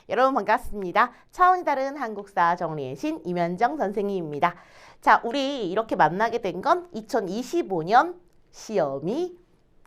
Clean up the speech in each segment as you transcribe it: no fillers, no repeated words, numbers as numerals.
여러분 반갑습니다. 차원이 다른 한국사 정리의 신 임현정 선생님입니다. 자, 우리 이렇게 만나게 된 건 2025년 시험이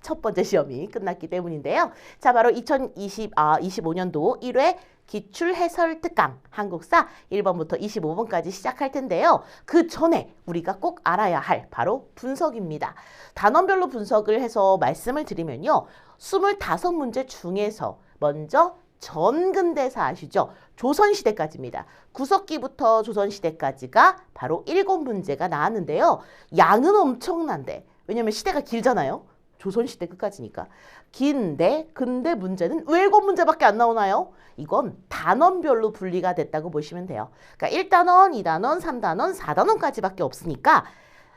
첫 번째 시험이 끝났기 때문인데요. 자, 바로 2025년도 1회 기출해설 특강 한국사 1번부터 25번까지 시작할 텐데요. 그 전에 우리가 꼭 알아야 할 바로 분석입니다. 단원별로 분석을 해서 말씀을 드리면요. 25문제 중에서 먼저 전근대사 아시죠? 조선시대까지입니다. 구석기부터 조선시대까지가 바로 7문제가 나왔는데요. 양은 엄청난데 왜냐면 시대가 길잖아요. 조선시대 끝까지니까. 긴데 근데 문제는 왜 7문제밖에 안 나오나요? 이건 단원별로 분리가 됐다고 보시면 돼요. 그러니까 1단원, 2단원, 3단원, 4단원까지밖에 없으니까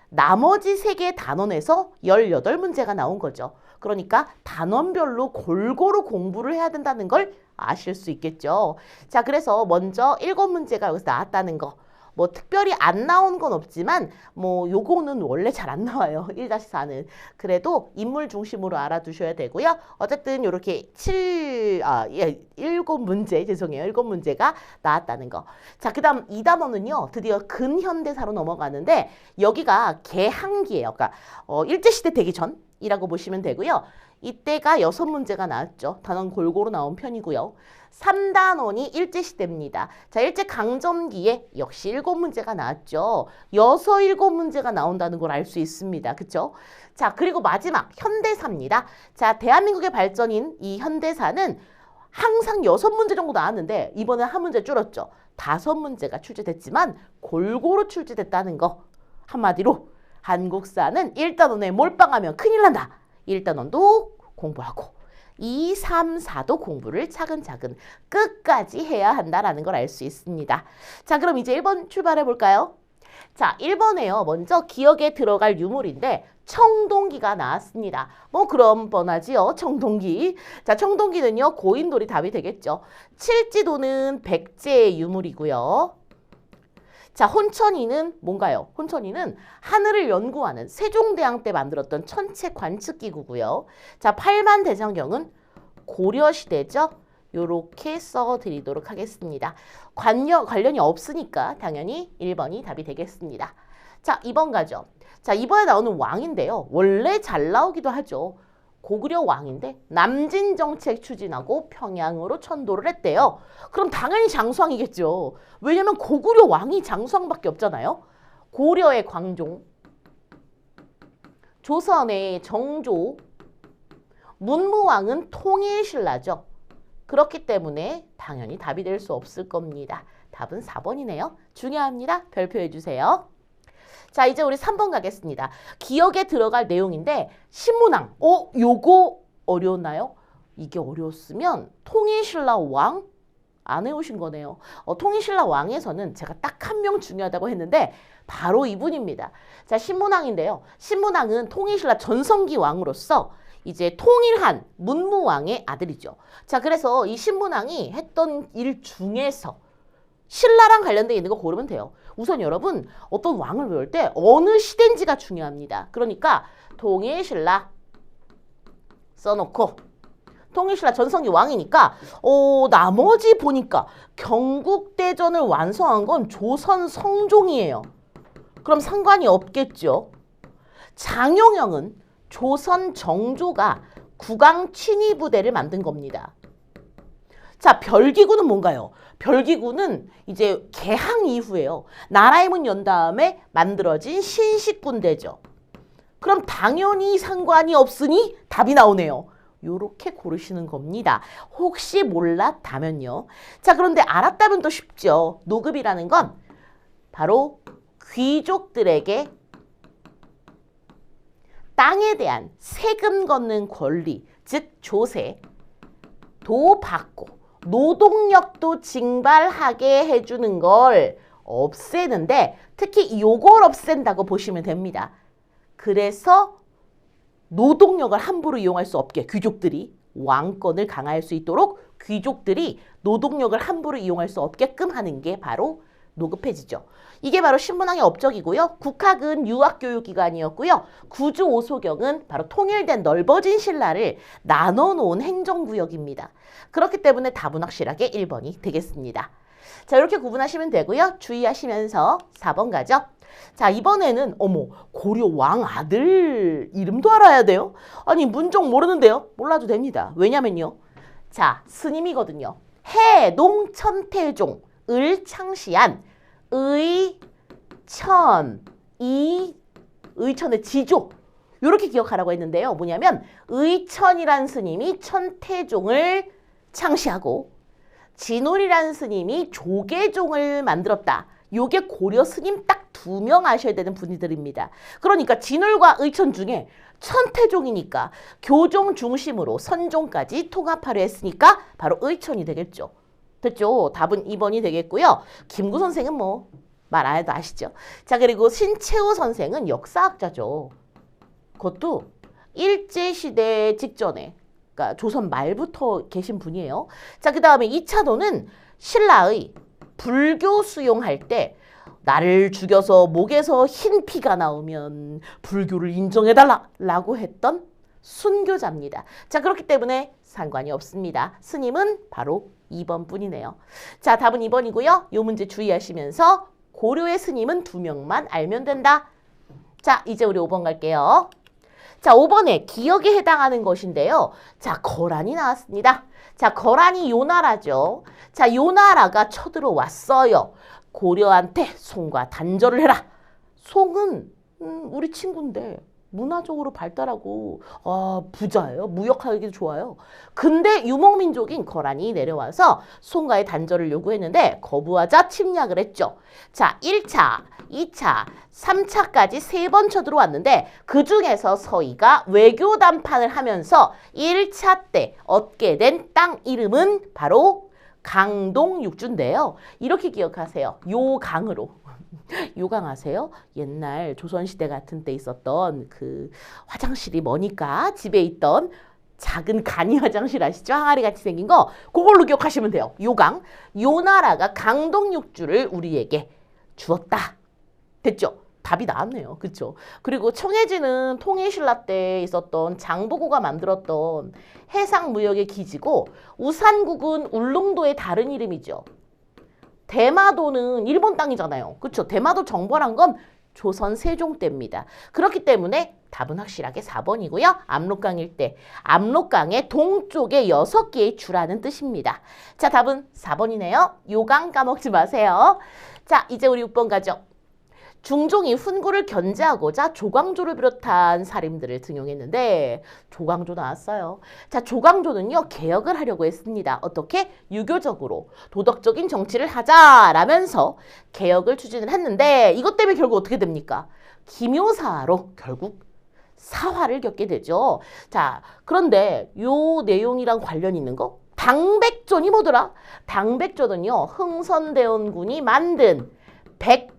나머지 3개 단원에서 18문제가 나온 거죠. 그러니까 단원별로 골고루 공부를 해야 된다는 걸 아실 수 있겠죠. 자, 그래서 먼저 7문제가 여기서 나왔다는 거. 뭐 특별히 안 나온 건 없지만 뭐 요거는 원래 잘 안 나와요. 1-4는. 그래도 인물 중심으로 알아두셔야 되고요. 어쨌든 요렇게 7문제, 죄송해요. 7문제가 나왔다는 거. 자, 그 다음 2단원은요. 드디어 근현대사로 넘어가는데 여기가 개항기예요. 그러니까 일제시대 되기 전이라고 보시면 되고요. 이때가 6문제가 나왔죠. 단원 골고루 나온 편이고요. 3단원이 일제시대입니다. 자, 일제강점기에 역시 7문제가 나왔죠. 7문제가 나온다는 걸 알 수 있습니다. 그쵸? 자, 그리고 마지막 현대사입니다. 자, 대한민국의 발전인 이 현대사는 항상 6문제 정도 나왔는데 이번에 한 문제 줄었죠. 5문제가 출제됐지만 골고루 출제됐다는 거. 한마디로 한국사는 1단원에 몰빵하면 큰일 난다. 1단원도 공부하고 2, 3, 4도 공부를 차근차근 끝까지 해야 한다라는 걸 알 수 있습니다. 자, 그럼 이제 1번 출발해 볼까요? 자, 1번에요. 먼저 기억에 들어갈 유물인데 청동기가 나왔습니다. 뭐 그럼 뻔하지요. 청동기. 자, 청동기는요. 고인돌이 답이 되겠죠. 칠지도는 백제의 유물이고요. 자, 혼천이는 뭔가요? 혼천이는 하늘을 연구하는 세종대왕 때 만들었던 천체 관측기구고요. 자, 팔만대장경은 고려시대죠. 요렇게 써드리도록 하겠습니다. 관련이 없으니까 당연히 1번이 답이 되겠습니다. 자, 2번 가죠. 자, 이번에 나오는 왕인데요. 원래 잘 나오기도 하죠. 고구려 왕인데 남진 정책 추진하고 평양으로 천도를 했대요. 그럼 당연히 장수왕이겠죠. 왜냐면 고구려 왕이 장수왕밖에 없잖아요. 고려의 광종, 조선의 정조, 문무왕은 통일신라죠. 그렇기 때문에 당연히 답이 될 수 없을 겁니다. 답은 4번이네요. 중요합니다. 별표해 주세요. 자, 이제 우리 3번 가겠습니다. 기억에 들어갈 내용인데 신문왕. 요거 어려웠나요? 이게 어려웠으면 통일신라 왕 안 해오신 거네요. 통일신라 왕에서는 제가 딱 한 명 중요하다고 했는데 바로 이분입니다. 자, 신문왕인데요. 신문왕은 통일신라 전성기 왕으로서 이제 통일한 문무왕의 아들이죠. 자, 그래서 이 신문왕이 했던 일 중에서 신라랑 관련되어 있는 거 고르면 돼요. 우선 여러분 어떤 왕을 외울 때 어느 시대인지가 중요합니다. 그러니까 통일신라 써놓고 통일신라 전성기 왕이니까 나머지 보니까 경국대전을 완성한 건 조선 성종이에요. 그럼 상관이 없겠죠. 장용영은 조선 정조가 국왕 친위 부대를 만든 겁니다. 자, 별기구는 뭔가요? 별기구는 이제 개항 이후에요. 나라의 문 연 다음에 만들어진 신식군대죠. 그럼 당연히 상관이 없으니 답이 나오네요. 요렇게 고르시는 겁니다. 혹시 몰랐다면요. 자, 그런데 알았다면 더 쉽죠. 노급이라는 건 바로 귀족들에게 땅에 대한 세금 걷는 권리, 즉 조세도 받고 노동력도 징발하게 해주는 걸 없애는데 특히 요걸 없앤다고 보시면 됩니다. 그래서 노동력을 함부로 이용할 수 없게 귀족들이 왕권을 강화할 수 있도록 귀족들이 노동력을 함부로 이용할 수 없게끔 하는 게 바로 노급해지죠. 이게 바로 신문왕의 업적이고요. 국학은 유학교육기관이었고요. 구주 오소경은 바로 통일된 넓어진 신라를 나눠놓은 행정구역입니다. 그렇기 때문에 답은 확실하게 1번이 되겠습니다. 자, 이렇게 구분하시면 되고요. 주의하시면서 4번 가죠. 자, 이번에는 고려 왕 아들 이름도 알아야 돼요? 아니, 문종 모르는데요? 몰라도 됩니다. 왜냐면요. 자, 스님이거든요. 해농천태종을 창시한 의천의 지조. 이렇게 기억하라고 했는데요. 뭐냐면 의천이란 스님이 천태종을 창시하고 진홀이라는 스님이 조계종을 만들었다. 요게 고려 스님 딱 2명 아셔야 되는 분들입니다. 그러니까 진홀과 의천 중에 천태종이니까 교종 중심으로 선종까지 통합하려 했으니까 바로 의천이 되겠죠. 됐죠? 답은 2번이 되겠고요. 김구 선생은 말 안 해도 아시죠? 자, 그리고 신채호 선생은 역사학자죠. 그것도 일제시대 직전에, 그러니까 조선 말부터 계신 분이에요. 자, 그 다음에 이차도는 신라의 불교 수용할 때 나를 죽여서 목에서 흰 피가 나오면 불교를 인정해달라 라고 했던 순교자입니다. 자, 그렇기 때문에 상관이 없습니다. 스님은 바로 2번 뿐이네요. 자, 답은 2번이고요. 이 문제 주의하시면서 고려의 스님은 2명만 알면 된다. 자, 이제 우리 5번 갈게요. 자, 5번에 기억에 해당하는 것인데요. 자, 거란이 나왔습니다. 자, 거란이 요나라죠. 자, 요나라가 쳐들어왔어요. 고려한테 송과 단절을 해라. 송은 우리 친구인데 문화적으로 발달하고 부자예요. 무역하기 좋아요. 근데 유목민족인 거란이 내려와서 송과의 단절을 요구했는데 거부하자 침략을 했죠. 자, 1차, 2차, 3차까지 3번 쳐들어왔는데 그중에서 서희가 외교 담판을 하면서 1차 때 얻게 된 땅 이름은 바로 강동육주인데요. 이렇게 기억하세요. 요강으로. 요강 아세요? 옛날 조선시대 같은 때 있었던 그 화장실이 머니까 집에 있던 작은 간이 화장실 아시죠? 항아리 같이 생긴 거. 그걸로 기억하시면 돼요. 요강. 요나라가 강동육주를 우리에게 주었다. 됐죠? 답이 나왔네요. 그렇죠? 그리고 청해진은 통일신라 때 있었던 장보고가 만들었던 해상무역의 기지고 우산국은 울릉도의 다른 이름이죠. 대마도는 일본 땅이잖아요. 그렇죠? 대마도 정벌한 건 조선 세종 때입니다. 그렇기 때문에 답은 확실하게 4번이고요. 압록강 일대. 압록강의 동쪽에 6개의 주라는 뜻입니다. 자, 답은 4번이네요. 요강 까먹지 마세요. 자, 이제 우리 6번 가죠. 중종이 훈구를 견제하고자 조광조를 비롯한 사림들을 등용했는데 조광조 나왔어요. 자, 조광조는요 개혁을 하려고 했습니다. 어떻게? 유교적으로 도덕적인 정치를 하자라면서 개혁을 추진을 했는데 이것 때문에 결국 어떻게 됩니까? 기묘사로 결국 사화를 겪게 되죠. 자, 그런데 요 내용이랑 관련 있는 거 당백존이 뭐더라? 당백존은요 흥선대원군이 만든 100배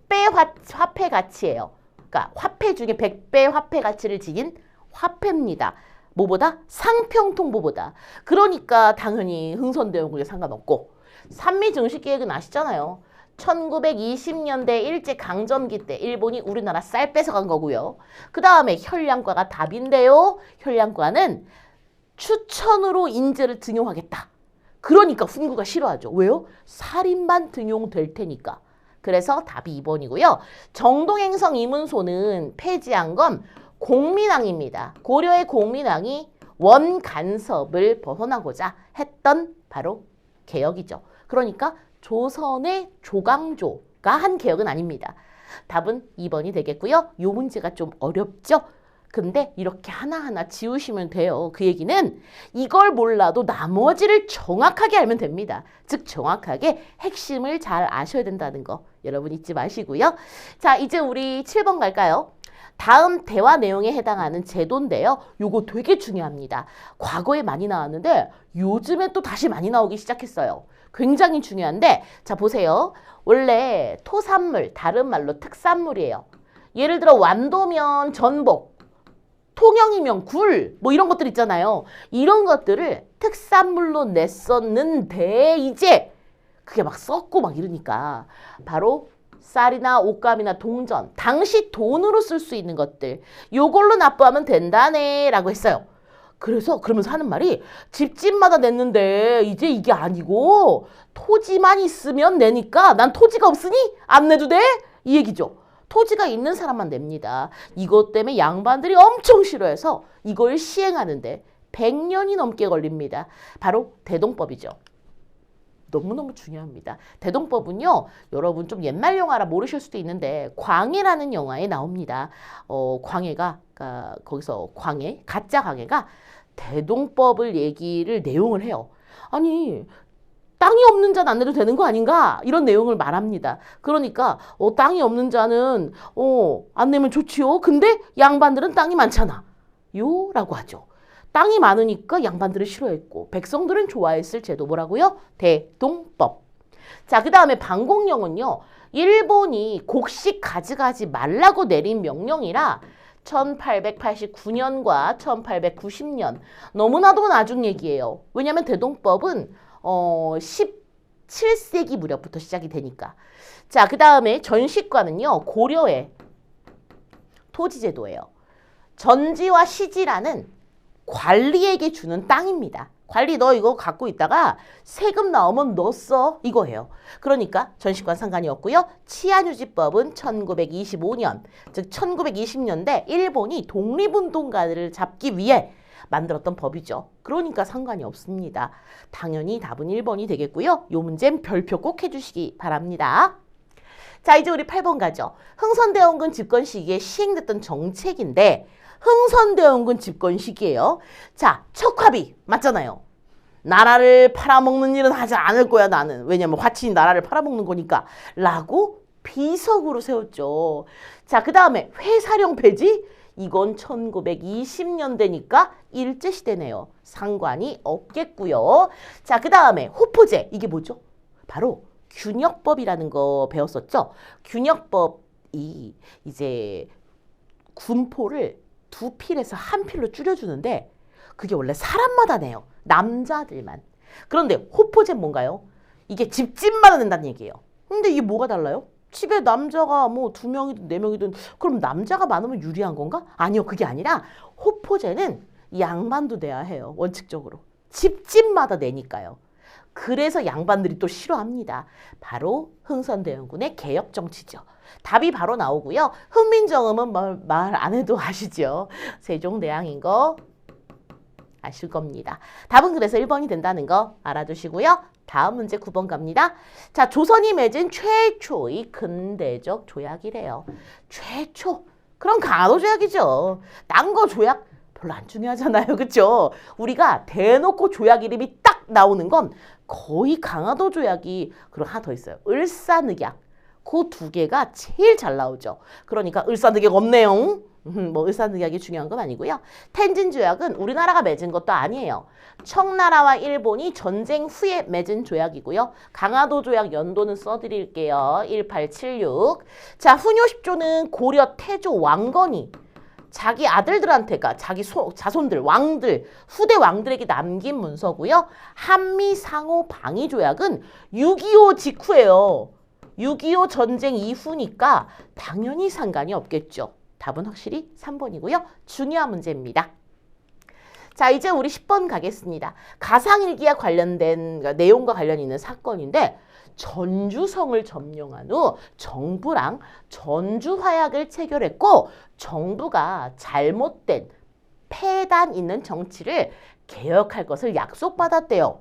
화폐 가치예요. 그러니까 화폐 중에 100배 화폐 가치를 지닌 화폐입니다. 뭐보다? 상평통보보다. 그러니까 당연히 흥선대원군에 상관없고 산미증식계획은 아시잖아요. 1920년대 일제강점기 때 일본이 우리나라 쌀 뺏어간 거고요. 그 다음에 혈량과가 답인데요. 혈량과는 추천으로 인재를 등용하겠다. 그러니까 훈구가 싫어하죠. 왜요? 살인만 등용될 테니까. 그래서 답이 2번이고요. 정동행성 이문소는 폐지한 건 공민왕입니다. 고려의 공민왕이 원간섭을 벗어나고자 했던 바로 개혁이죠. 그러니까 조선의 조광조가 한 개혁은 아닙니다. 답은 2번이 되겠고요. 이 문제가 좀 어렵죠? 근데 이렇게 하나하나 지우시면 돼요. 그 얘기는 이걸 몰라도 나머지를 정확하게 알면 됩니다. 즉 정확하게 핵심을 잘 아셔야 된다는 거 여러분 잊지 마시고요. 자, 이제 우리 7번 갈까요? 다음 대화 내용에 해당하는 제도인데요. 요거 되게 중요합니다. 과거에 많이 나왔는데 요즘에 또 다시 많이 나오기 시작했어요. 굉장히 중요한데 자 보세요. 원래 토산물, 다른 말로 특산물이에요. 예를 들어 완도면 전복, 통영이면 굴, 뭐 이런 것들 있잖아요. 이런 것들을 특산물로 냈었는데 이제 그게 막 썩고 막 이러니까 바로 쌀이나 옷감이나 동전, 당시 돈으로 쓸 수 있는 것들 요걸로 납부하면 된다네 라고 했어요. 그래서 그러면서 하는 말이 집집마다 냈는데 이제 이게 아니고 토지만 있으면 내니까 난 토지가 없으니 안 내도 돼? 이 얘기죠. 토지가 있는 사람만 냅니다. 이것 때문에 양반들이 엄청 싫어해서 이걸 시행하는데 100년이 넘게 걸립니다. 바로 대동법이죠. 너무너무 중요합니다. 대동법은요, 여러분 좀 옛날 영화라 모르실 수도 있는데 광해라는 영화에 나옵니다. 광해가 그러니까 거기서 광해, 가짜 광해가 대동법을 얘기를 내용을 해요. 아니 땅이 없는 자는 안 내도 되는 거 아닌가? 이런 내용을 말합니다. 그러니까 땅이 없는 자는 안 내면 좋지요. 근데 양반들은 땅이 많잖아. 요라고 하죠. 땅이 많으니까 양반들은 싫어했고 백성들은 좋아했을 제도 뭐라고요? 대동법. 자, 그 다음에 방공령은요. 일본이 곡식 가져가지 말라고 내린 명령이라 1889년과 1890년 너무나도 나중 얘기예요. 왜냐하면 대동법은 17세기 무렵부터 시작이 되니까. 자, 그 다음에 전시과는요. 고려의 토지제도예요. 전지와 시지라는 관리에게 주는 땅입니다. 관리 너 이거 갖고 있다가 세금 나오면 너 써 이거예요. 그러니까 전시관 상관이 없고요. 치안유지법은 1925년 즉 1920년대 일본이 독립운동가들을 잡기 위해 만들었던 법이죠. 그러니까 상관이 없습니다. 당연히 답은 1번이 되겠고요. 요 문제는 별표 꼭 해주시기 바랍니다. 자, 이제 우리 8번 가죠. 흥선대원군 집권 시기에 시행됐던 정책인데 흥선대원군 집권 시기예요. 자, 척화비 맞잖아요. 나라를 팔아먹는 일은 하지 않을 거야 나는. 왜냐면 화친이 나라를 팔아먹는 거니까 라고 비석으로 세웠죠. 자, 그 다음에 회사령 폐지? 이건 1920년대니까 일제시대네요. 상관이 없겠고요. 자, 그 다음에 호포제. 이게 뭐죠? 바로 균역법이라는 거 배웠었죠. 균역법이 이제 군포를 2필에서 1필로 줄여주는데 그게 원래 사람마다 내요. 남자들만. 그런데 호포제는 뭔가요? 이게 집집마다 낸다는 얘기예요. 근데 이게 뭐가 달라요? 집에 남자가 뭐 2명이든 4명이든 그럼 남자가 많으면 유리한 건가? 아니요. 그게 아니라 호포제는 양반도 내야 해요. 원칙적으로. 집집마다 내니까요. 그래서 양반들이 또 싫어합니다. 바로 흥선대원군의 개혁정치죠. 답이 바로 나오고요. 훈민정음은 말 안 해도 아시죠? 세종대왕인 거 아실 겁니다. 답은 그래서 1번이 된다는 거 알아두시고요. 다음 문제 9번 갑니다. 자, 조선이 맺은 최초의 근대적 조약이래요. 최초. 그럼 강화도 조약이죠. 딴 거 조약 별로 안 중요하잖아요. 그렇죠? 우리가 대놓고 조약 이름이 딱 나오는 건 거의 강화도 조약이 그리고 하나 더 있어요. 을사늑약. 그 2개가 제일 잘 나오죠. 그러니까 을사늑약 없네요. 뭐 을사늑약이 중요한 건 아니고요. 텐진조약은 우리나라가 맺은 것도 아니에요. 청나라와 일본이 전쟁 후에 맺은 조약이고요. 강화도 조약 연도는 써드릴게요. 1876. 자, 훈요 10조는 고려 태조 왕건이 자기 아들들한테가 자기 자손들, 왕들, 후대 왕들에게 남긴 문서고요. 한미 상호 방위 조약은 6.25 직후예요. 6.25 전쟁 이후니까 당연히 상관이 없겠죠. 답은 확실히 3번이고요. 중요한 문제입니다. 자, 이제 우리 10번 가겠습니다. 가상일기와 관련된 그러니까 내용과 관련 있는 사건인데 전주성을 점령한 후 정부랑 전주화약을 체결했고 정부가 잘못된 폐단 있는 정치를 개혁할 것을 약속받았대요.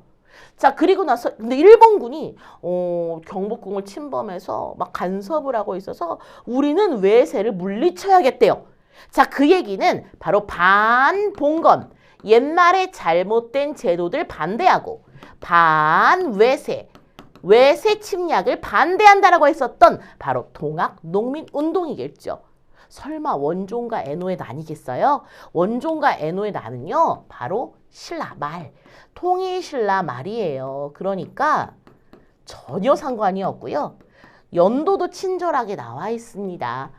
자, 그리고 나서 근데 일본군이 경복궁을 침범해서 막 간섭을 하고 있어서 우리는 외세를 물리쳐야겠대요. 자, 그 얘기는 바로 반봉건, 옛날에 잘못된 제도들 반대하고 반외세, 외세 침략을 반대한다라고 했었던 바로 동학 농민운동이겠죠. 설마 원종과 애노의 난이겠어요? 원종과 애노의 난은요, 바로 신라 말, 통일신라 말이에요. 그러니까 전혀 상관이 없고요. 연도도 친절하게 나와 있습니다.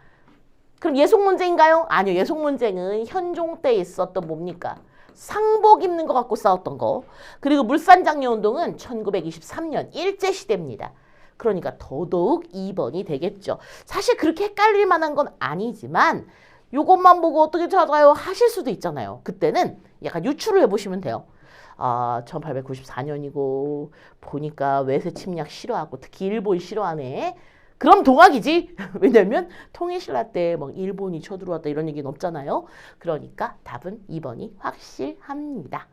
그럼 예속 문제인가요? 아니요. 예속 문제는 현종 때 있었던 뭡니까? 상복 입는 것 갖고 싸웠던 거. 그리고 물산장려운동은 1923년 일제시대입니다. 그러니까 더더욱 2번이 되겠죠. 사실 그렇게 헷갈릴 만한 건 아니지만 요것만 보고 어떻게 찾아요? 하실 수도 있잖아요. 그때는 약간 유추를 해보시면 돼요. 1894년이고 보니까 외세 침략 싫어하고 특히 일본 싫어하네. 그럼 동학이지. 왜냐면 통일신라 때 막 일본이 쳐들어왔다 이런 얘기는 없잖아요. 그러니까 답은 2번이 확실합니다.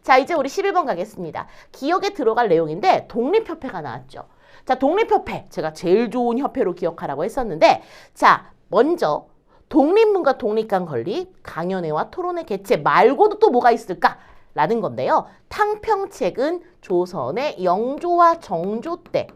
자, 이제 우리 11번 가겠습니다. 기억에 들어갈 내용인데 독립협회가 나왔죠. 자, 독립협회. 제가 제일 좋은 협회로 기억하라고 했었는데 자, 먼저 독립문과 독립관 건립, 강연회와 토론회 개최 말고도 또 뭐가 있을까? 라는 건데요. 탕평책은 조선의 영조와 정조 때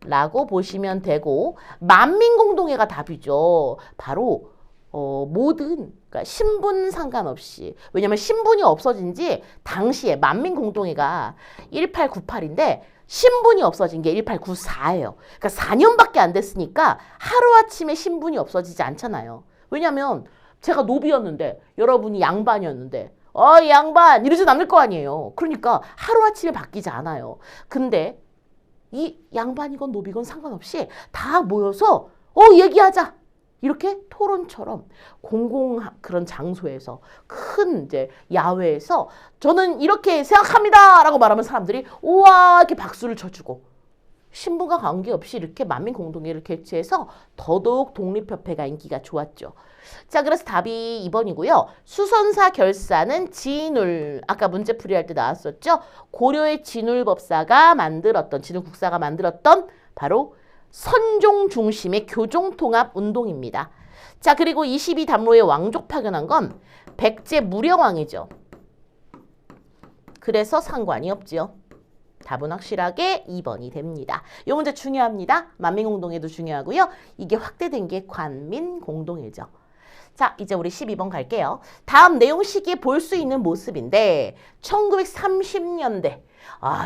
라고 보시면 되고 만민공동회가 답이죠. 바로 모든 그러니까 신분 상관없이 왜냐면 신분이 없어진 지 당시에 만민공동회가 1898인데 신분이 없어진 게 1894예요. 그러니까 4년밖에 안 됐으니까 하루아침에 신분이 없어지지 않잖아요. 왜냐면 제가 노비였는데 여러분이 양반이었는데 양반 이러진 않을 거 아니에요. 그러니까 하루아침에 바뀌지 않아요. 근데 이 양반이건 노비건 상관없이 다 모여서 얘기하자. 이렇게 토론처럼 그런 장소에서 큰 이제 야외에서 저는 이렇게 생각합니다. 라고 말하면 사람들이 우와 이렇게 박수를 쳐주고 신분과 관계없이 이렇게 만민공동회를 개최해서 더더욱 독립협회가 인기가 좋았죠. 자, 그래서 답이 2번이고요. 수선사 결사는 진울, 아까 문제풀이 할 때 나왔었죠. 고려의 진울법사가 만들었던, 진울국사가 만들었던 바로 선종 중심의 교종통합 운동입니다. 자, 그리고 22담로의 왕족 파견한 건 백제 무령왕이죠. 그래서 상관이 없죠. 답은 확실하게 2번이 됩니다. 이 문제 중요합니다. 만민공동회도 중요하고요. 이게 확대된 게 관민공동회죠. 자, 이제 우리 12번 갈게요. 다음 내용 시기에 볼 수 있는 모습인데 1930년대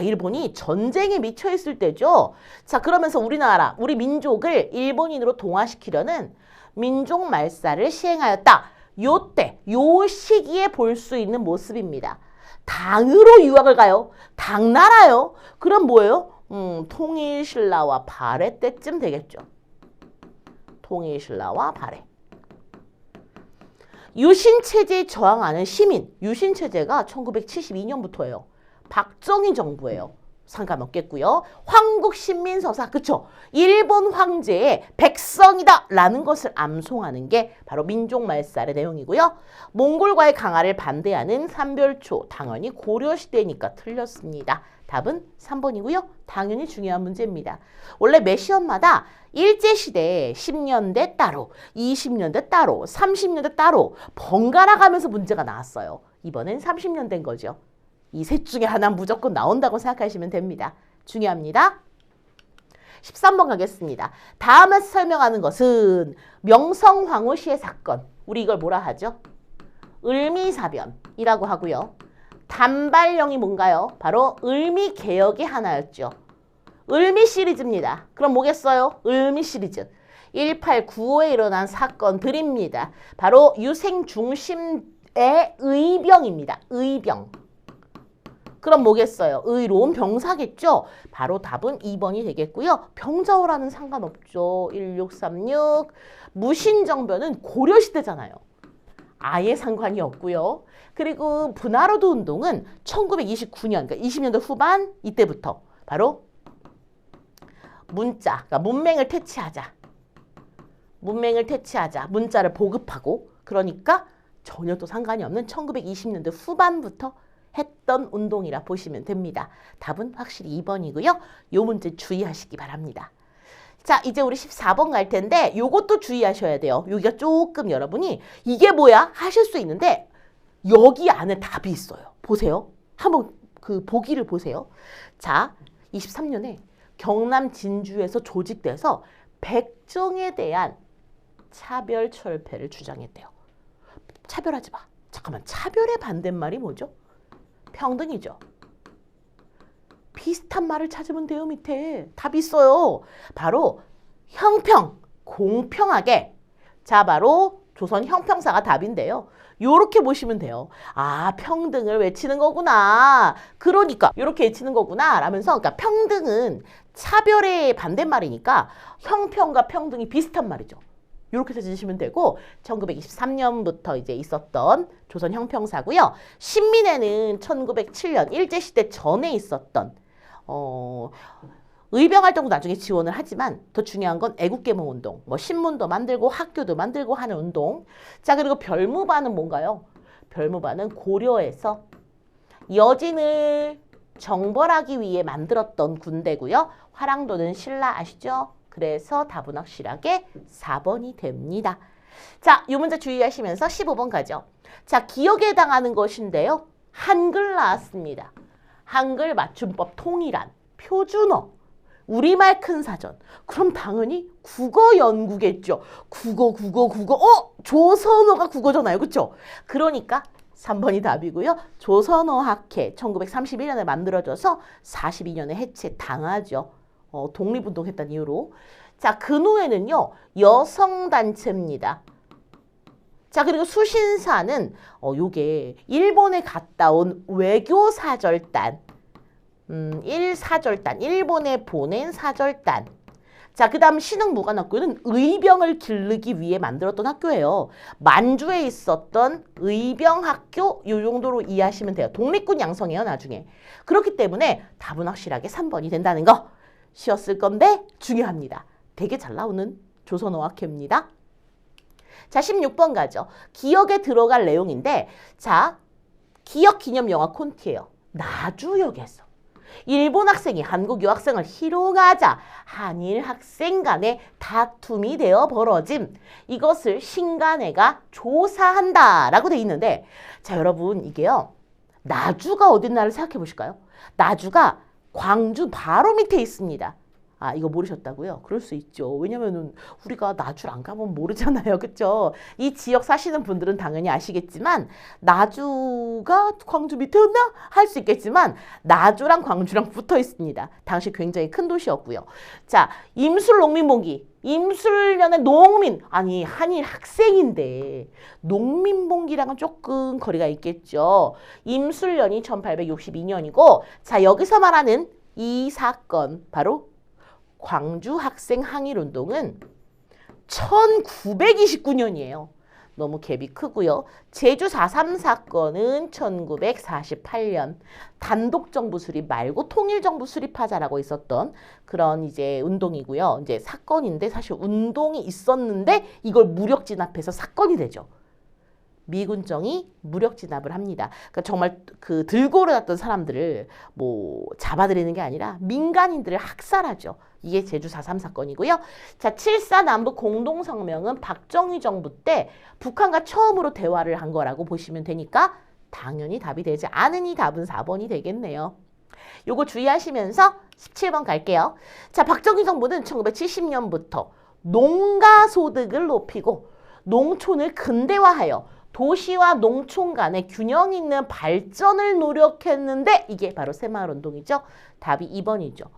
일본이 전쟁에 미쳐 있을 때죠. 자, 그러면서 우리나라, 우리 민족을 일본인으로 동화시키려는 민족 말살을 시행하였다. 요때, 요 시기에 볼 수 있는 모습입니다. 당으로 유학을 가요. 당나라요. 그럼 뭐예요? 통일신라와 발해 때쯤 되겠죠. 통일신라와 발해. 유신체제에 저항하는 시민, 유신체제가 1972년부터예요. 박정희 정부예요. 상관없겠고요. 황국신민서사, 그쵸? 일본 황제의 백성이다 라는 것을 암송하는 게 바로 민족말살의 내용이고요. 몽골과의 강화를 반대하는 삼별초, 당연히 고려시대니까 틀렸습니다. 답은 3번이고요. 당연히 중요한 문제입니다. 원래 매 시험마다 일제시대 10년대 따로, 20년대 따로, 30년대 따로 번갈아 가면서 문제가 나왔어요. 이번엔 30년대인 거죠. 이 셋 중에 하나는 무조건 나온다고 생각하시면 됩니다. 중요합니다. 13번 가겠습니다. 다음에서 설명하는 것은 명성황후시의 사건. 우리 이걸 뭐라 하죠? 을미사변이라고 하고요. 단발령이 뭔가요? 바로 을미개혁의 하나였죠. 을미 시리즈입니다. 그럼 뭐겠어요? 을미 시리즈. 1895에 일어난 사건들입니다. 바로 유생 중심의 의병입니다. 의병. 그럼 뭐겠어요? 의로운 병사겠죠? 바로 답은 2번이 되겠고요. 병자호라는 상관없죠. 1636. 무신정변은 고려시대잖아요. 아예 상관이 없고요. 그리고 분하로도 운동은 1929년, 그러니까 20년대 후반 이때부터 바로 문자, 그러니까 문맹을 퇴치하자. 문맹을 퇴치하자. 문자를 보급하고 그러니까 전혀 또 상관이 없는 1920년대 후반부터 했던 운동이라 보시면 됩니다. 답은 확실히 2번이고요. 요 문제 주의하시기 바랍니다. 자, 이제 우리 14번 갈 텐데 요것도 주의하셔야 돼요. 여기가 조금 여러분이 이게 뭐야? 하실 수 있는데 여기 안에 답이 있어요. 보세요. 한번 그 보기를 보세요. 자, 23년에 경남 진주에서 조직돼서 백정에 대한 차별 철폐를 주장했대요. 차별하지 마. 잠깐만, 차별의 반대말이 뭐죠? 평등이죠. 비슷한 말을 찾으면 돼요. 밑에 답이 있어요. 바로 형평, 공평하게. 자, 바로 조선 형평사가 답인데요. 요렇게 보시면 돼요. 아, 평등을 외치는 거구나. 그러니까 요렇게 외치는 거구나 라면서, 그러니까 평등은 차별의 반대말이니까 형평과 평등이 비슷한 말이죠. 이렇게 찾으시면 되고, 1923년부터 이제 있었던 조선 형평사고요. 신민회는 1907년 일제시대 전에 있었던 의병활동도 나중에 지원을 하지만 더 중요한 건 애국개몽운동, 뭐 신문도 만들고 학교도 만들고 하는 운동. 자, 그리고 별무반은 뭔가요? 별무반은 고려에서 여진을 정벌하기 위해 만들었던 군대고요. 화랑도는 신라 아시죠? 그래서 답은 확실하게 4번이 됩니다. 자, 이 문제 주의하시면서 15번 가죠. 자, 기억에 해당하는 것인데요. 한글 나왔습니다. 한글 맞춤법 통일안, 표준어, 우리말 큰 사전. 그럼 당연히 국어 연구겠죠. 국어. 조선어가 국어잖아요. 그렇죠? 그러니까 3번이 답이고요. 조선어학회 1931년에 만들어져서 42년에 해체당하죠. 독립운동했다는 이유로. 자, 근호회는요. 여성단체입니다. 자, 그리고 수신사는 요게 일본에 갔다 온 외교사절단. 1사절단, 일본에 보낸 사절단. 자, 그 다음 신흥무관학교는 의병을 기르기 위해 만들었던 학교예요. 만주에 있었던 의병학교, 요 정도로 이해하시면 돼요. 독립군 양성이에요, 나중에. 그렇기 때문에 답은 확실하게 3번이 된다는 거 쉬었을 건데 중요합니다. 되게 잘 나오는 조선어학회입니다. 자, 16번 가죠. 기억에 들어갈 내용인데, 자, 기억기념영화 콘티예요. 나주역에서 일본 학생이 한국 유학생을 희롱하자 한일 학생 간의 다툼이 되어 벌어짐. 이것을 신간회가 조사한다라고 돼 있는데, 자, 여러분 이게요. 나주가 어딘가를 생각해 보실까요? 나주가 광주 바로 밑에 있습니다. 아, 이거 모르셨다고요? 그럴 수 있죠. 왜냐면은 우리가 나주를 안 가보면 모르잖아요. 그쵸? 이 지역 사시는 분들은 당연히 아시겠지만 나주가 광주 밑에였나? 할 수 있겠지만 나주랑 광주랑 붙어 있습니다. 당시 굉장히 큰 도시였고요. 자, 임술 농민봉기. 임술년의 농민. 아니, 한일 학생인데 농민봉기랑은 조금 거리가 있겠죠. 임술년이 1862년이고, 자, 여기서 말하는 이 사건 바로 광주 학생 항일운동은 1929년이에요. 너무 갭이 크고요. 제주 4.3 사건은 1948년 단독정부 수립 말고 통일정부 수립하자라고 있었던 그런 이제 운동이고요. 이제 사건인데 사실 운동이 있었는데 이걸 무력 진압해서 사건이 되죠. 미군정이 무력 진압을 합니다. 그러니까 정말 그 들고 일어났던 사람들을 뭐 잡아들이는 게 아니라 민간인들을 학살하죠. 이게 제주 4.3 사건이고요. 자, 7.4 남북 공동성명은 박정희 정부 때 북한과 처음으로 대화를 한 거라고 보시면 되니까 당연히 답이 되지 않으니 답은 4번이 되겠네요. 요거 주의하시면서 17번 갈게요. 자, 박정희 정부는 1970년부터 농가소득을 높이고 농촌을 근대화하여 도시와 농촌 간의 균형 있는 발전을 노력했는데 이게 바로 새마을운동이죠. 답이 2번이죠.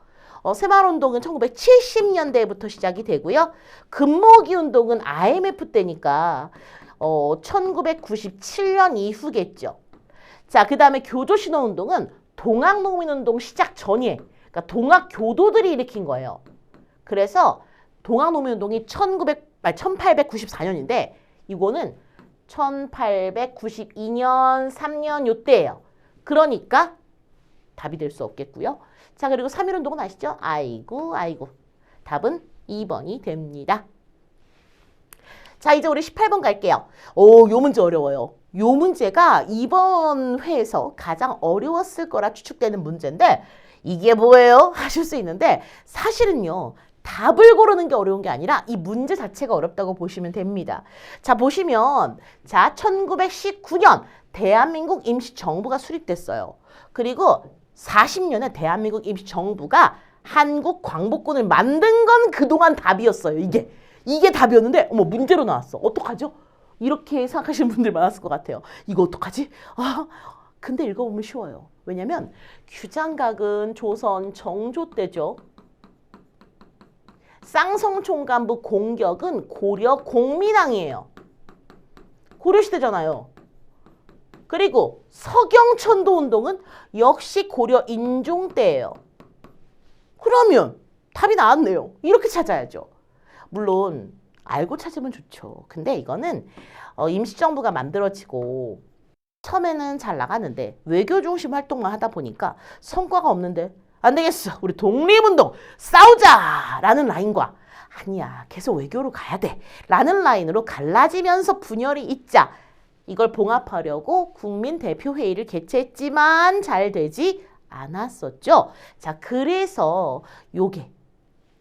새마을운동은 1970년대부터 시작이 되고요. 금모기운동은 IMF 때니까 1997년 이후겠죠. 자, 그 다음에 교조신호운동은 동학농민운동 시작 전이에요. 그러니까 동학교도들이 일으킨 거예요. 그래서 동학농민운동이 1894년인데 이거는 1892년, 3년 요때예요. 그러니까 답이 될 수 없겠고요. 자, 그리고 3.1운동은 아시죠? 아이고. 답은 2번이 됩니다. 자, 이제 우리 18번 갈게요. 요 문제 어려워요. 요 문제가 이번 회에서 가장 어려웠을 거라 추측되는 문제인데 이게 뭐예요? 하실 수 있는데 사실은요. 답을 고르는 게 어려운 게 아니라 이 문제 자체가 어렵다고 보시면 됩니다. 자, 보시면 자, 1919년 대한민국 임시정부가 수립됐어요. 그리고 40년에 대한민국 임시정부가 한국 광복군을 만든 건 그동안 답이었어요. 이게 답이었는데 어머 문제로 나왔어. 어떡하죠? 이렇게 생각하시는 분들 많았을 것 같아요. 이거 어떡하지? 근데 읽어보면 쉬워요. 왜냐면 규장각은 조선 정조 때죠. 쌍성총관부 공격은 고려 공민왕이에요. 고려시대잖아요. 그리고 서경천도 운동은 역시 고려 인종 때예요. 그러면 답이 나왔네요. 이렇게 찾아야죠. 물론 알고 찾으면 좋죠. 근데 이거는 임시정부가 만들어지고 처음에는 잘 나갔는데 외교 중심 활동만 하다 보니까 성과가 없는데 안 되겠어. 우리 독립운동 싸우자! 라는 라인과 아니야. 계속 외교로 가야 돼. 라는 라인으로 갈라지면서 분열이 있자. 이걸 봉합하려고 국민대표회의를 개최했지만 잘 되지 않았었죠. 자, 그래서 요게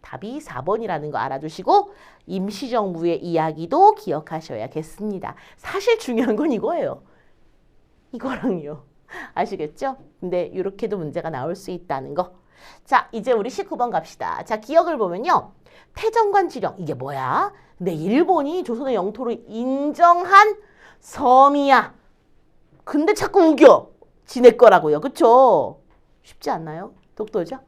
답이 4번이라는 거 알아두시고 임시정부의 이야기도 기억하셔야겠습니다. 사실 중요한 건 이거예요. 이거랑요. 아시겠죠? 근데 이렇게도 문제가 나올 수 있다는 거. 자, 이제 우리 19번 갑시다. 자, 기억을 보면요. 태정관 지령, 이게 뭐야? 근데 일본이 조선의 영토를 인정한 섬이야. 근데 자꾸 우겨. 지네 거라고요. 그쵸? 쉽지 않나요? 독도죠?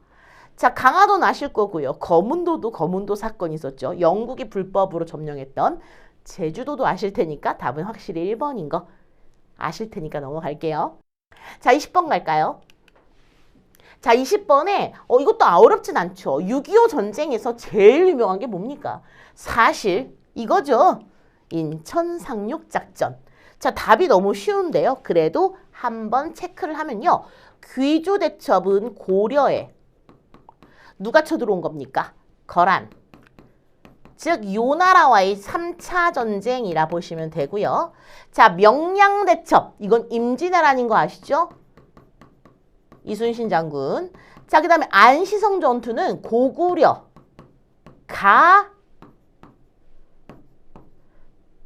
자, 강화도는 아실 거고요. 거문도도 거문도 사건이 있었죠. 영국이 불법으로 점령했던. 제주도도 아실 테니까 답은 확실히 1번인 거 아실 테니까 넘어갈게요. 자, 20번 갈까요? 자, 20번에 이것도 어렵진 않죠. 6.25 전쟁에서 제일 유명한 게 뭡니까? 사실 이거죠. 인천 상륙 작전. 자, 답이 너무 쉬운데요. 그래도 한번 체크를 하면요. 귀주 대첩은 고려에 누가 쳐들어온 겁니까? 거란. 즉 요나라와의 3차 전쟁이라 보시면 되고요. 자, 명량 대첩. 이건 임진왜란인 거 아시죠? 이순신 장군. 자, 그 다음에 안시성 전투는 고구려 가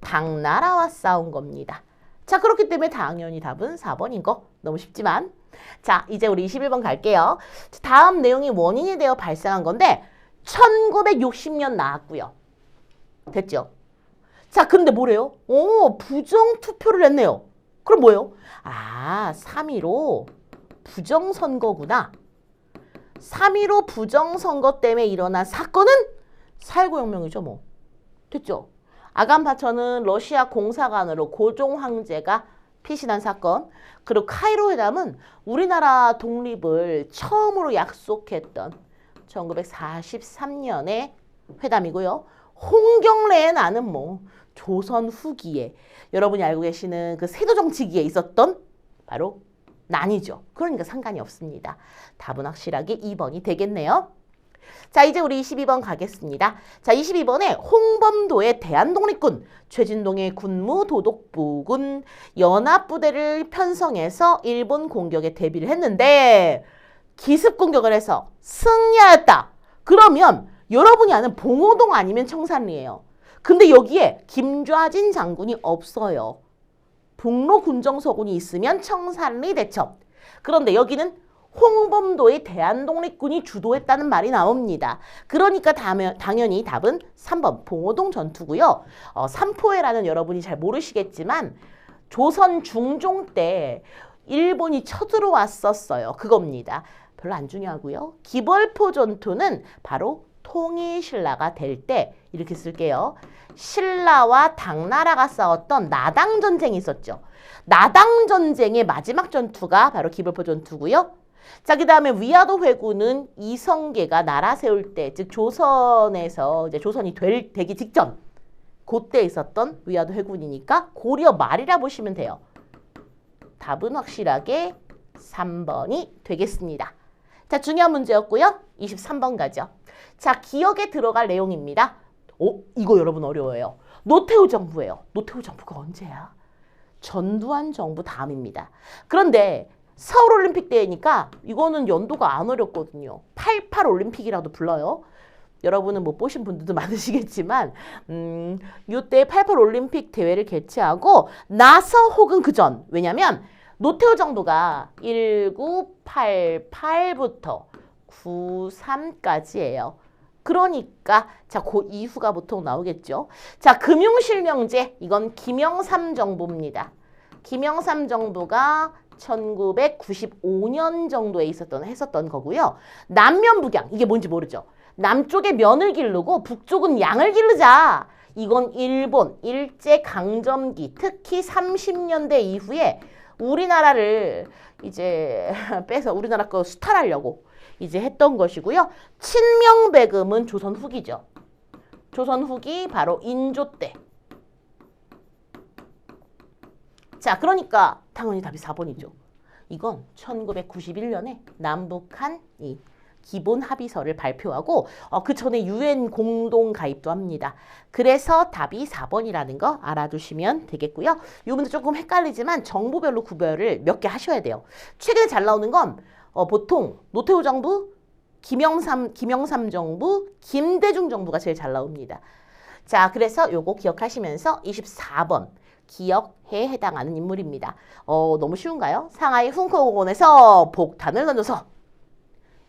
당나라와 싸운 겁니다. 자, 그렇기 때문에 당연히 답은 4번인 거. 너무 쉽지만. 자, 이제 우리 21번 갈게요. 다음 내용이 원인이 되어 발생한 건데 1960년 나왔고요. 됐죠? 자, 근데 뭐래요? 부정투표를 했네요. 그럼 뭐예요? 아, 3.15 부정선거구나. 3.15 부정선거 때문에 일어난 사건은 4.19 혁명이죠, 뭐. 됐죠? 아간파천은 러시아 공사관으로 고종 황제가 피신한 사건. 그리고 카이로 회담은 우리나라 독립을 처음으로 약속했던 1943년의 회담이고요. 홍경래의 나는 뭐 조선 후기에 여러분이 알고 계시는 그 세도 정치기에 있었던 바로 난이죠. 그러니까 상관이 없습니다. 답은 확실하게 2번이 되겠네요. 자, 이제 우리 22번 가겠습니다. 자, 22번에 홍범도의 대한독립군, 최진동의 군무도독부군 연합부대를 편성해서 일본 공격에 대비를 했는데 기습 공격을 해서 승리하였다. 그러면 여러분이 아는 봉오동 아니면 청산리예요. 근데 여기에 김좌진 장군이 없어요. 북로 군정서군이 있으면 청산리 대첩. 그런데 여기는 홍범도의 대한독립군이 주도했다는 말이 나옵니다. 그러니까 당연히 답은 3번 봉오동 전투고요. 삼포해라는 여러분이 잘 모르시겠지만 조선 중종 때 일본이 쳐들어왔었어요. 그겁니다. 별로 안 중요하고요. 기벌포 전투는 바로 통일신라가 될 때 이렇게 쓸게요. 신라와 당나라가 싸웠던 나당전쟁이 있었죠. 나당전쟁의 마지막 전투가 바로 기벌포 전투고요. 자, 그 다음에 위화도 회군은 이성계가 나라 세울 때, 즉 조선에서 이제 조선이 되기 직전 그때 있었던 위화도 회군이니까 고려 말이라 보시면 돼요. 답은 확실하게 3번이 되겠습니다. 자, 중요한 문제였고요. 23번 가죠. 자, 기억에 들어갈 내용입니다. 이거 여러분 어려워요. 노태우 정부예요. 노태우 정부가 언제야? 전두환 정부 다음입니다. 그런데 서울올림픽 때니까 이거는 연도가 안 어렵거든요. 88 올림픽이라도 불러요. 여러분은 못 보신 분들도 많으시겠지만 이때 88 올림픽 대회를 개최하고 나서 혹은 그전. 왜냐면 노태우 정부가 1988부터 93까지예요. 그러니까 자, 그 이후가 보통 나오겠죠. 자, 금융실명제. 이건 김영삼 정부입니다. 김영삼 정부가 1995년 정도에 했었던 거고요. 남면북양. 이게 뭔지 모르죠. 남쪽에 면을 기르고 북쪽은 양을 기르자. 이건 일본 일제강점기 특히 30년대 이후에 우리나라를 이제 빼서 우리나라 거 수탈하려고 이제 했던 것이고요. 친명배금은 조선 후기죠. 조선 후기 바로 인조 때. 자, 그러니까 당연히 답이 4번이죠. 이건 1991년에 남북한 이 기본 합의서를 발표하고 그 전에 유엔 공동 가입도 합니다. 그래서 답이 4번이라는 거 알아두시면 되겠고요. 이 문제 조금 헷갈리지만 정부별로 구별을 몇 개 하셔야 돼요. 최근에 잘 나오는 건 보통 노태우 정부, 김영삼 정부, 김대중 정부가 제일 잘 나옵니다. 자, 그래서 요거 기억하시면서 24번 기억에 해당하는 인물입니다. 너무 쉬운가요? 상하이 훈커공원에서 폭탄을 던져서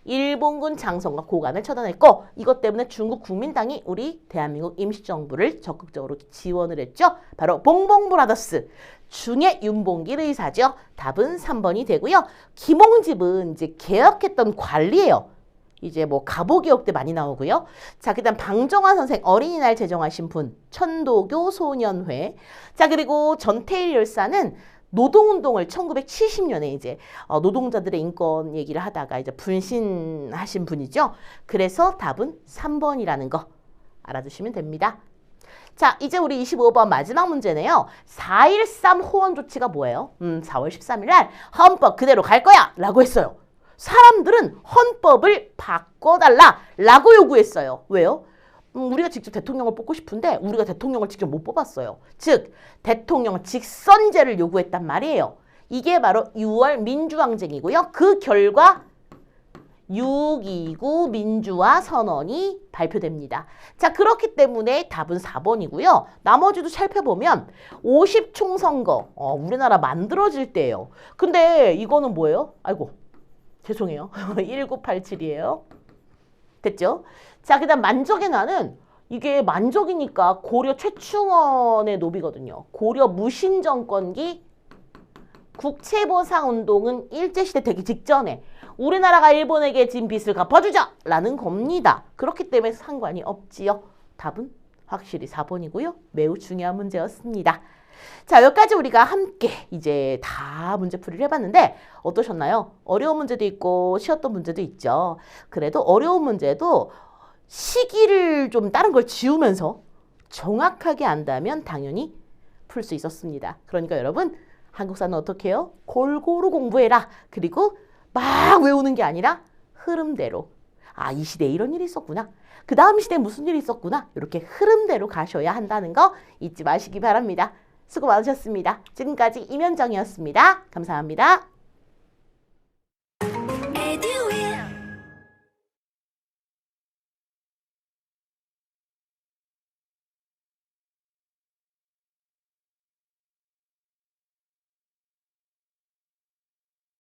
일본군 장성과 고관을 처단했고 이것 때문에 중국 국민당이 우리 대한민국 임시정부를 적극적으로 지원을 했죠. 바로 봉봉브라더스 중에 윤봉길 의사죠. 답은 3번이 되고요. 김홍집은 이제 개혁했던 관리예요. 이제 뭐 갑오개혁 때 많이 나오고요. 자, 그다음 방정환 선생 어린이날 제정하신 분 천도교 소년회. 자, 그리고 전태일 열사는 노동운동을 1970년에 이제 노동자들의 인권 얘기를 하다가 이제 분신하신 분이죠. 그래서 답은 3번이라는 거 알아두시면 됩니다. 자, 이제 우리 25번 마지막 문제네요. 4.13 호원 조치가 뭐예요? 4월 13일 날 헌법 그대로 갈 거야 라고 했어요. 사람들은 헌법을 바꿔달라 라고 요구했어요. 왜요? 우리가 직접 대통령을 뽑고 싶은데 우리가 대통령을 직접 못 뽑았어요. 즉 대통령 직선제를 요구했단 말이에요. 이게 바로 6월 민주항쟁이고요. 그 결과 6.29 민주화 선언이 발표됩니다. 자, 그렇기 때문에 답은 4번이고요. 나머지도 살펴보면 50총선거 우리나라 만들어질 때예요. 근데 이거는 뭐예요? 아이고 죄송해요. 1987이에요. 됐죠? 자, 그 다음 만적의 난은 이게 만적이니까 고려 최충원의 노비거든요. 고려 무신정권기 국채보상운동은 일제시대 되기 직전에 우리나라가 일본에게 진 빚을 갚아주자 라는 겁니다. 그렇기 때문에 상관이 없지요. 답은 확실히 4번이고요. 매우 중요한 문제였습니다. 자, 여기까지 우리가 함께 이제 다 문제풀이를 해봤는데 어떠셨나요? 어려운 문제도 있고 쉬웠던 문제도 있죠. 그래도 어려운 문제도 시기를 좀 다른 걸 지우면서 정확하게 안다면 당연히 풀 수 있었습니다. 그러니까 여러분 한국사는 어떻게 해요? 골고루 공부해라. 그리고 막 외우는 게 아니라 흐름대로 이 시대에 이런 일이 있었구나. 그 다음 시대에 무슨 일이 있었구나. 이렇게 흐름대로 가셔야 한다는 거 잊지 마시기 바랍니다. 수고 많으셨습니다. 지금까지 임현정이었습니다. 감사합니다.